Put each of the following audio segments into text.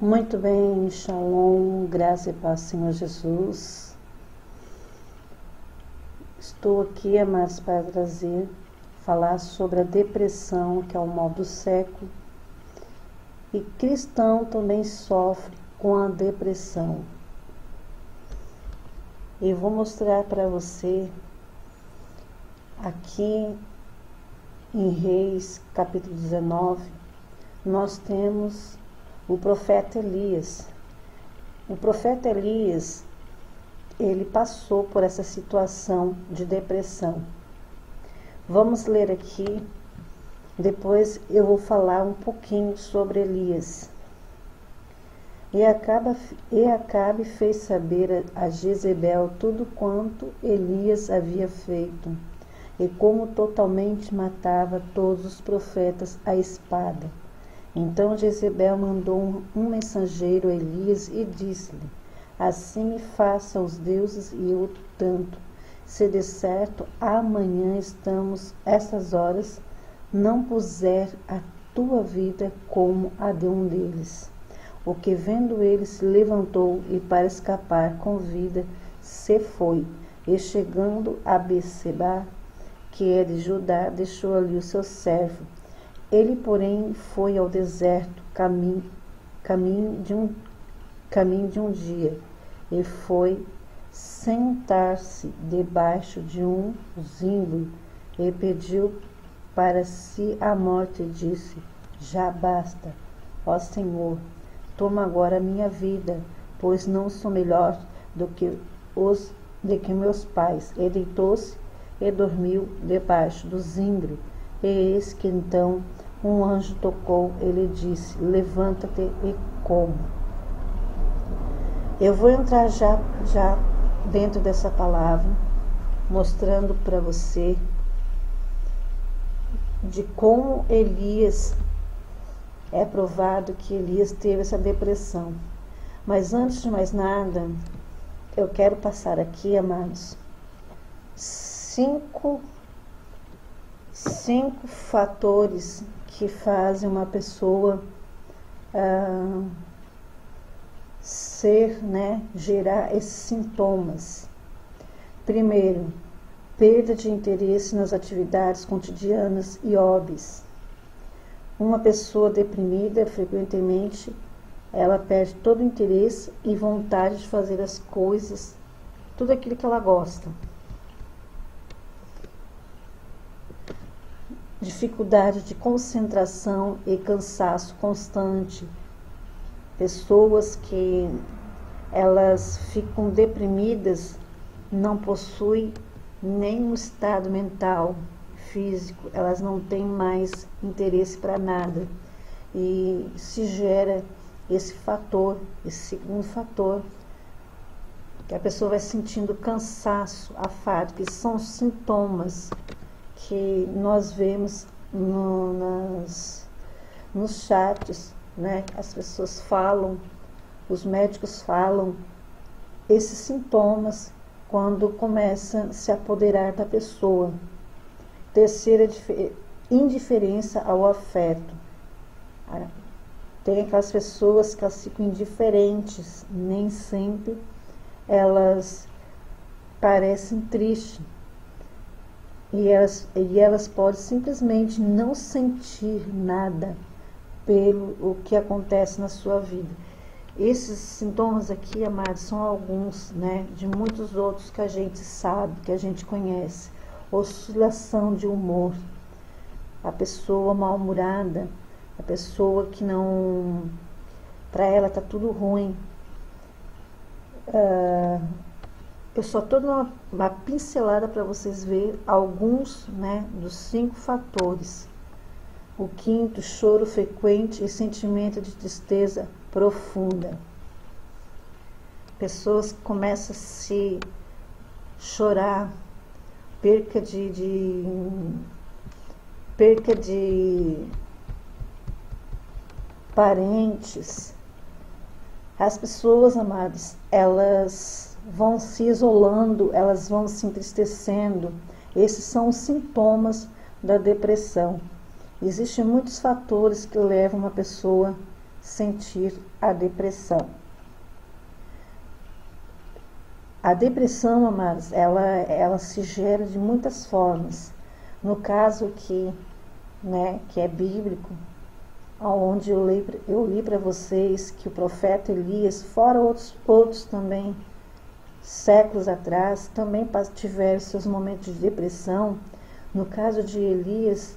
Muito bem, Shalom, graça e paz, Senhor Jesus. Estou aqui, amados, para falar sobre a depressão, que é o mal do século. E cristão também sofre com a depressão. E vou mostrar para você, aqui em Reis, capítulo 19, nós temos o profeta Elias. O profeta Elias, ele passou por essa situação de depressão. Vamos ler aqui, depois eu vou falar um pouquinho sobre Elias. E Acabe fez saber a Jezebel tudo quanto Elias havia feito, e como totalmente matava todos os profetas à espada. Então Jezebel mandou um mensageiro a Elias e disse-lhe: assim me faça os deuses e eu tanto, se de certo amanhã estamos, essas horas, não puser a tua vida como a de um deles. O que vendo ele se levantou e para escapar com vida se foi, e chegando a Berseba, que é de Judá, deixou ali o seu servo. Ele, porém, foi ao deserto, caminho de um dia, e foi sentar-se debaixo de um zimbro, e pediu para si a morte, e disse: já basta, ó Senhor, toma agora a minha vida, pois não sou melhor do que meus pais. E deitou-se e dormiu debaixo do zimbro. E eis que então um anjo tocou, ele disse: levanta-te e coma. Eu vou entrar já dentro dessa palavra, mostrando para você de como Elias, é provado que Elias teve essa depressão. Mas antes de mais nada, eu quero passar aqui, amados, cinco fatores que fazem uma pessoa gerar esses sintomas. Primeiro, perda de interesse nas atividades cotidianas e hobbies. Uma pessoa deprimida, frequentemente, ela perde todo o interesse e vontade de fazer as coisas, tudo aquilo que ela gosta. Dificuldade de concentração e cansaço constante. Pessoas que elas ficam deprimidas não possuem nenhum estado mental, físico, elas não têm mais interesse para nada. E se gera esse fator, esse segundo fator, que a pessoa vai sentindo cansaço, afado, que são sintomas que nós vemos nos chats, né? As pessoas falam, os médicos falam esses sintomas quando começa a se apoderar da pessoa. Terceira, indiferença ao afeto. Tem aquelas pessoas que elas ficam indiferentes, nem sempre elas parecem tristes. E elas podem simplesmente não sentir nada pelo o que acontece na sua vida. Esses sintomas aqui, amados, são alguns, né, de muitos outros que a gente sabe, que a gente conhece. Oscilação de humor, a pessoa mal-humorada, a pessoa que não, para ela está tudo ruim. Eu só estou dando uma pincelada para vocês verem alguns, né, dos 5 fatores. O quinto, choro frequente e sentimento de tristeza profunda. Pessoas que começam a se chorar, perca de parentes. As pessoas, amados, elas vão se isolando, elas vão se entristecendo. Esses são os sintomas da depressão. Existem muitos fatores que levam uma pessoa sentir a depressão. A depressão, amados, ela se gera de muitas formas. No caso aqui, que é bíblico, onde eu li para vocês que o profeta Elias, fora outros também, séculos atrás, também tiveram seus momentos de depressão. No caso de Elias,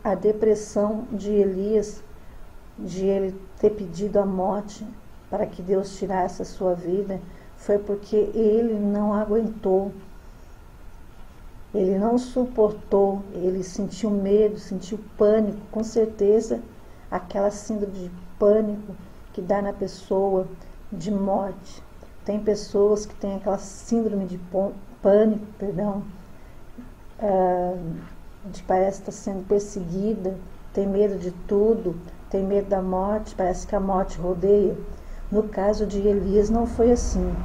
a depressão de Elias, de ele ter pedido a morte para que Deus tirasse a sua vida, foi porque ele não aguentou, ele não suportou, ele sentiu medo, sentiu pânico, com certeza aquela síndrome de pânico que dá na pessoa de morte. Tem pessoas que têm aquela síndrome de pânico, de parece estar sendo perseguida, tem medo de tudo, tem medo da morte, parece que a morte rodeia. No caso de Elias não foi assim.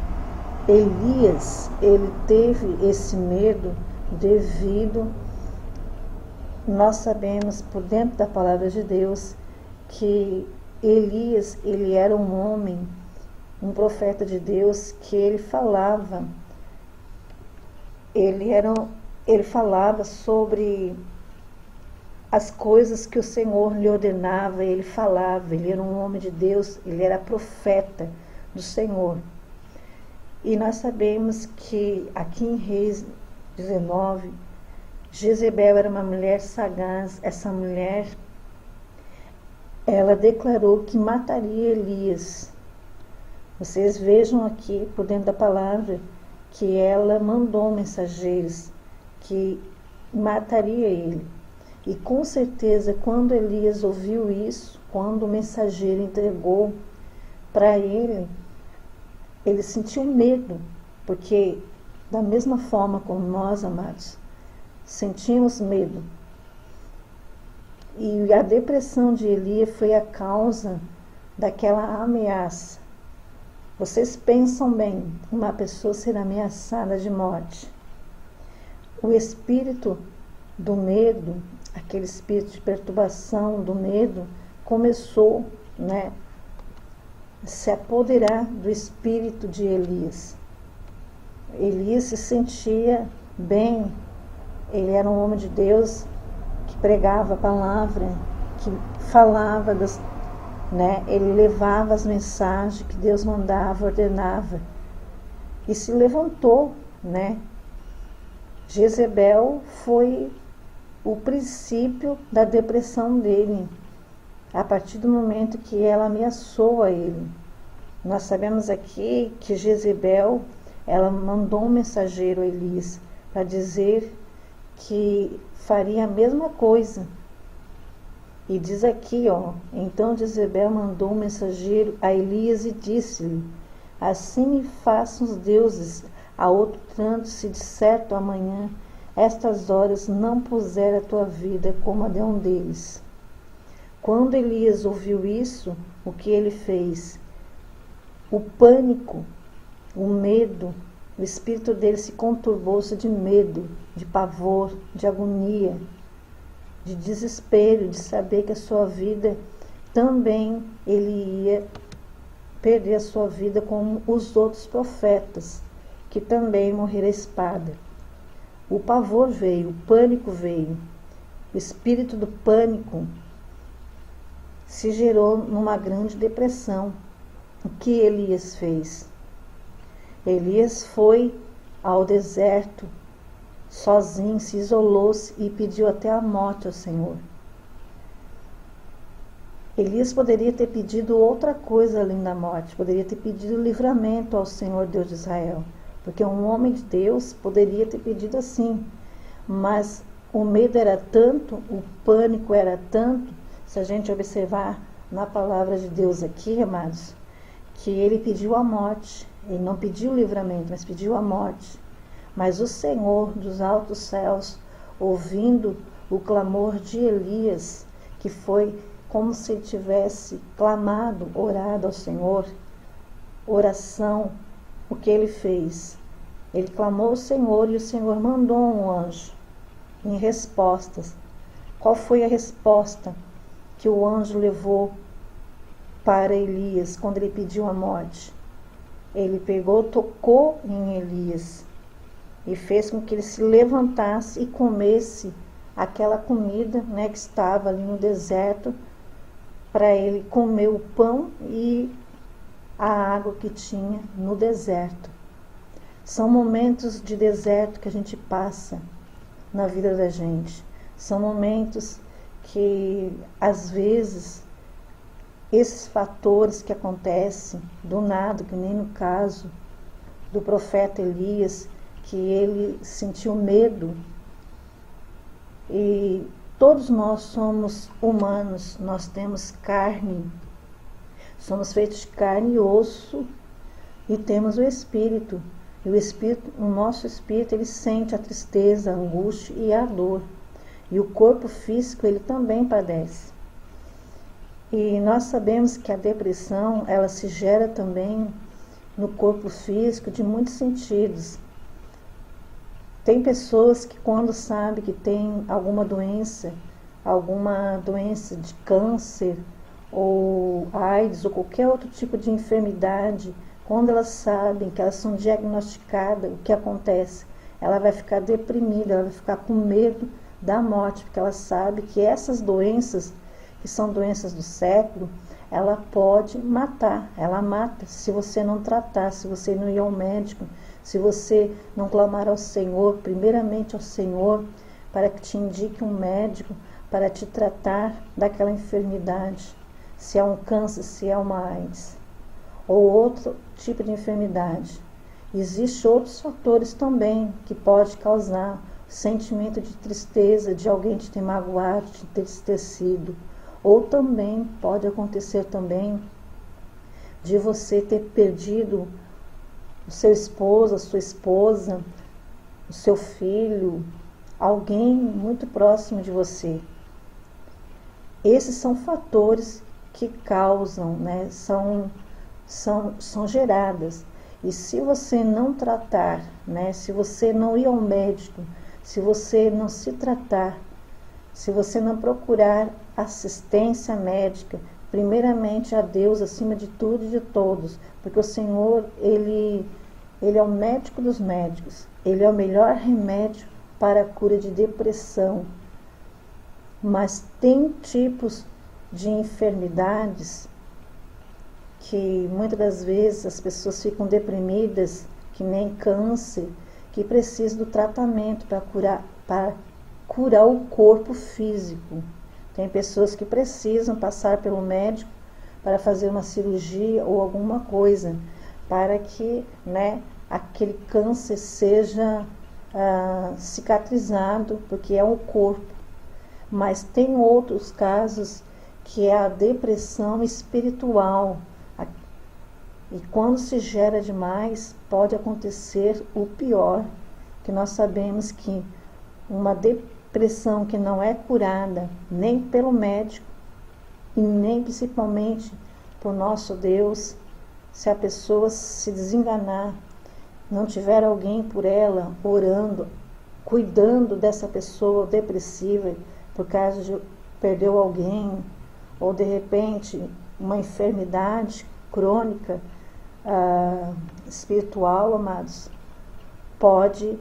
Elias, ele teve esse medo devido, nós sabemos por dentro da palavra de Deus, que Elias, ele era um homem, um profeta de Deus, que ele falava sobre as coisas que o Senhor lhe ordenava, ele era um homem de Deus, ele era profeta do Senhor. E nós sabemos que aqui em Reis 19, Jezebel era uma mulher sagaz. Essa mulher, ela declarou que mataria Elias. Vocês vejam aqui, por dentro da palavra, que ela mandou mensageiros que mataria ele. E com certeza, quando Elias ouviu isso, quando o mensageiro entregou para ele sentiu medo, porque da mesma forma como nós, amados, sentimos medo. E a depressão de Elias foi a causa daquela ameaça. Vocês pensam bem, uma pessoa ser ameaçada de morte. O espírito do medo, aquele espírito de perturbação do medo, começou, se apoderar do espírito de Elias. Elias se sentia bem, ele era um homem de Deus que pregava a palavra, que falava ele levava as mensagens que Deus mandava, ordenava, e se levantou, Jezebel foi o princípio da depressão dele, a partir do momento que ela ameaçou a ele. Nós sabemos aqui que Jezebel, ela mandou um mensageiro a Elias para dizer que faria a mesma coisa. E diz aqui, então Jezebel mandou um mensageiro a Elias e disse-lhe: assim me façam os deuses a outro tanto, se de certo amanhã, estas horas, não puser a tua vida como a de um deles. Quando Elias ouviu isso, o que ele fez? O pânico, o medo, o espírito dele se conturbou-se de medo, de pavor, de agonia, de desespero, de saber que a sua vida também, ele ia perder a sua vida como os outros profetas, que também morreram à espada. O pavor veio, o pânico veio, o espírito do pânico se gerou numa grande depressão. O que Elias fez? Elias foi ao deserto, sozinho, se isolou-se e pediu até a morte ao Senhor. Elias poderia ter pedido outra coisa além da morte, poderia ter pedido livramento ao Senhor Deus de Israel, porque um homem de Deus poderia ter pedido assim, mas o medo era tanto, o pânico era tanto. Se a gente observar na palavra de Deus aqui, amados, que ele pediu a morte, ele não pediu livramento, mas pediu a morte. Mas o Senhor dos altos céus, ouvindo o clamor de Elias, que foi como se ele tivesse clamado, orado ao Senhor, oração, o que ele fez? Ele clamou ao Senhor e o Senhor mandou um anjo em respostas. Qual foi a resposta que o anjo levou para Elias quando ele pediu a morte. Ele pegou, tocou em Elias e fez com que ele se levantasse e comesse aquela comida, né, que estava ali no deserto, para ele comer o pão e a água que tinha no deserto. São momentos de deserto que a gente passa na vida da gente. São momentos que, às vezes, esses fatores que acontecem do nada, que nem no caso do profeta Elias, que ele sentiu medo. E todos nós somos humanos, nós temos carne, somos feitos de carne e osso e temos o Espírito. E o nosso Espírito, ele sente a tristeza, a angústia e a dor. E o corpo físico, ele também padece. E nós sabemos que a depressão, ela se gera também no corpo físico de muitos sentidos. Tem pessoas que quando sabem que tem alguma doença de câncer, ou AIDS, ou qualquer outro tipo de enfermidade, quando elas sabem que elas são diagnosticadas, o que acontece? Ela vai ficar deprimida, ela vai ficar com medo da morte, porque ela sabe que essas doenças, que são doenças do século, ela pode matar, ela mata se você não tratar, se você não ir ao médico, se você não clamar ao Senhor, primeiramente ao Senhor, para que te indique um médico para te tratar daquela enfermidade, se é um câncer, se é uma AIDS, ou outro tipo de enfermidade. Existem outros fatores também que pode causar sentimento de tristeza, de alguém te ter magoado, te ter esquecido. Ou também pode acontecer também de você ter perdido o seu esposo, a sua esposa, o seu filho, alguém muito próximo de você. Esses são fatores que causam, né, são geradas. E se você não tratar, né, se você não ir ao médico, se você não se tratar, se você não procurar assistência médica, primeiramente a Deus acima de tudo e de todos, porque o Senhor, Ele é o médico dos médicos, Ele é o melhor remédio para a cura de depressão. Mas tem tipos de enfermidades que muitas das vezes as pessoas ficam deprimidas, que nem câncer, que precisam do tratamento para curar o corpo físico. Tem pessoas que precisam passar pelo médico para fazer uma cirurgia ou alguma coisa, para que, né, aquele câncer seja cicatrizado, porque é o corpo. Mas tem outros casos que é a depressão espiritual. E quando se gera demais, pode acontecer o pior, que nós sabemos que uma depressão que não é curada nem pelo médico e nem principalmente por nosso Deus, se a pessoa se desenganar, não tiver alguém por ela orando, cuidando dessa pessoa depressiva por causa de perdeu alguém, ou de repente uma enfermidade crônica espiritual, amados, pode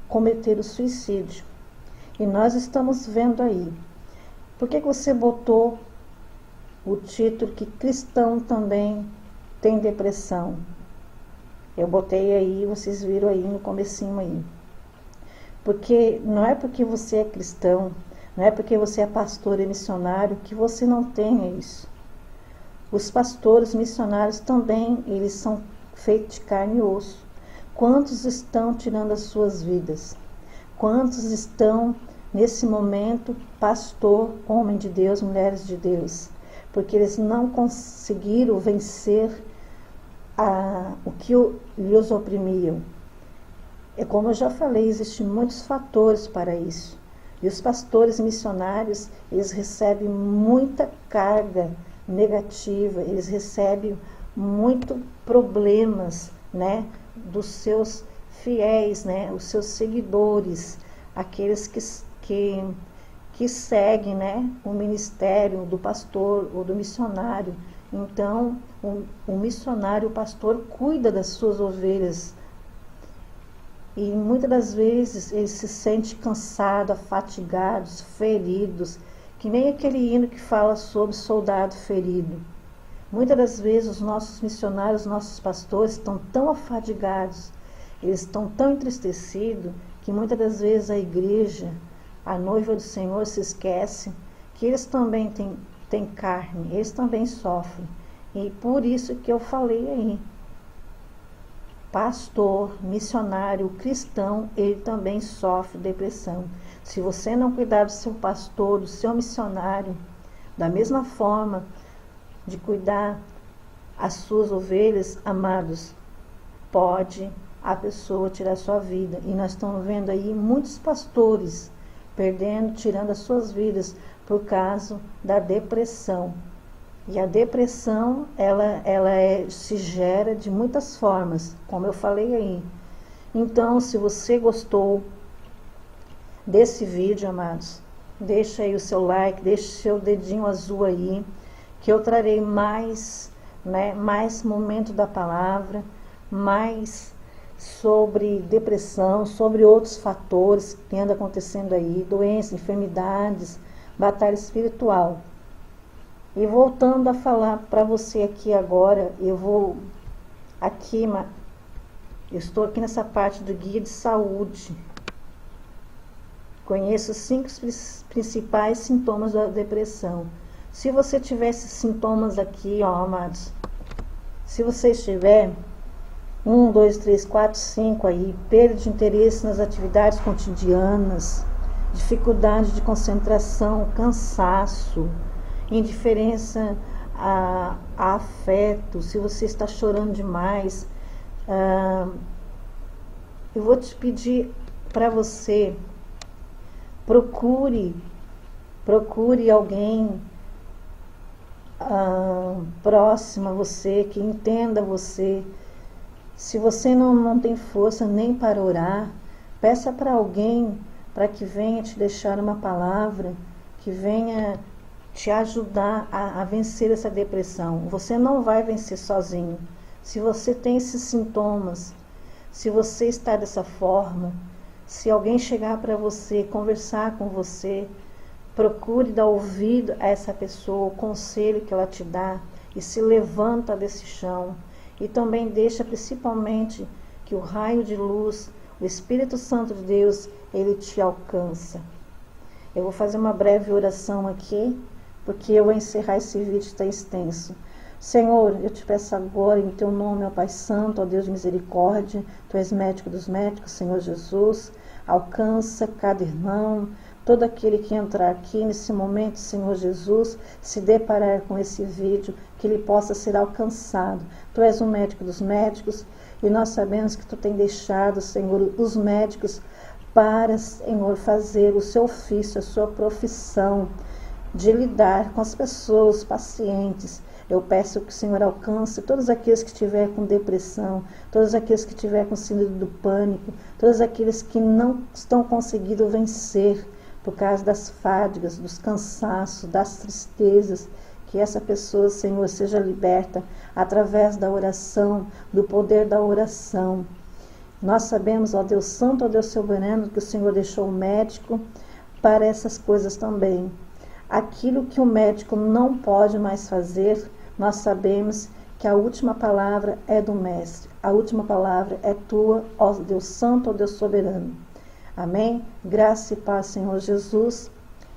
cometer o suicídio. E nós estamos vendo aí. Por que você botou o título que cristão também tem depressão? Eu botei aí, vocês viram aí no comecinho aí. Porque não é porque você é cristão, não é porque você é pastor e missionário que você não tenha isso. Os pastores missionários também, eles são feitos de carne e osso. Quantos estão tirando as suas vidas? Quantos estão, nesse momento, pastor, homem de Deus, mulheres de Deus? Porque eles não conseguiram vencer o que lhes oprimiam. É como eu já falei, existem muitos fatores para isso. E os pastores missionários, eles recebem muita carga negativa, eles recebem muito problemas, né, dos seus fiéis, né, os seus seguidores, aqueles que que seguem, né, o ministério do pastor ou do missionário. Então, o missionário, o pastor, cuida das suas ovelhas. E muitas das vezes ele se sente cansado, afatigados, feridos, que nem aquele hino que fala sobre soldado ferido. Muitas das vezes os nossos missionários, os nossos pastores estão tão afadigados, eles estão tão entristecidos, que muitas das vezes a igreja, a noiva do Senhor, se esquece que eles também têm carne, eles também sofrem. E por isso que eu falei aí, pastor, missionário, cristão, ele também sofre depressão. Se você não cuidar do seu pastor, do seu missionário, da mesma forma de cuidar as suas ovelhas, amados, pode a pessoa tirar sua vida. E nós estamos vendo aí muitos pastores perdendo, tirando as suas vidas por causa da depressão. E a depressão, se gera de muitas formas, como eu falei aí. Então, se você gostou desse vídeo, amados, deixa aí o seu like, deixa o seu dedinho azul aí, que eu trarei mais momento da palavra, mais sobre depressão, sobre outros fatores que andam acontecendo aí, doenças, enfermidades, batalha espiritual. E voltando a falar para você aqui agora, eu estou aqui nessa parte do guia de saúde. Conheço os 5 principais sintomas da depressão. Se você tiver esses sintomas aqui, ó, amados, se você estiver 1, 2, 3, 4, 5 aí, perda de interesse nas atividades cotidianas, dificuldade de concentração, cansaço, indiferença a afeto, se você está chorando demais, eu vou te pedir para você, procure alguém próximo a você, que entenda você. Se você não tem força nem para orar, peça para alguém para que venha te deixar uma palavra, que venha te ajudar a vencer essa depressão. Você não vai vencer sozinho. Se você tem esses sintomas, se você está dessa forma, se alguém chegar para você, conversar com você, procure dar ouvido a essa pessoa, o conselho que ela te dá, e se levanta desse chão. E também deixa principalmente que o raio de luz, o Espírito Santo de Deus, ele te alcança. Eu vou fazer uma breve oração aqui, porque eu vou encerrar esse vídeo, está extenso. Senhor, eu te peço agora em teu nome, ó Pai Santo, ó Deus de misericórdia, tu és médico dos médicos, Senhor Jesus, alcança cada irmão, todo aquele que entrar aqui nesse momento, Senhor Jesus, se deparar com esse vídeo, que ele possa ser alcançado. Tu és o médico dos médicos e nós sabemos que tu tem deixado, Senhor, os médicos para, Senhor, fazer o seu ofício, a sua profissão, de lidar com as pessoas, os pacientes. Eu peço que o Senhor alcance todos aqueles que estiver com depressão, todos aqueles que estiver com síndrome do pânico, todos aqueles que não estão conseguindo vencer por causa das fadigas, dos cansaços, das tristezas, que essa pessoa, Senhor, seja liberta através da oração, do poder da oração. Nós sabemos, ó Deus Santo, ó Deus Soberano, que o Senhor deixou o médico para essas coisas também. Aquilo que o médico não pode mais fazer, nós sabemos que a última palavra é do Mestre. A última palavra é tua, ó Deus Santo, ó Deus Soberano. Amém? Graça e paz, Senhor Jesus.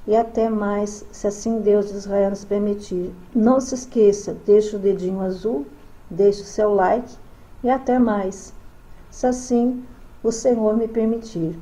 E até mais, se assim Deus de Israel nos permitir. Não se esqueça, deixa o dedinho azul, deixa o seu like e até mais, se assim o Senhor me permitir.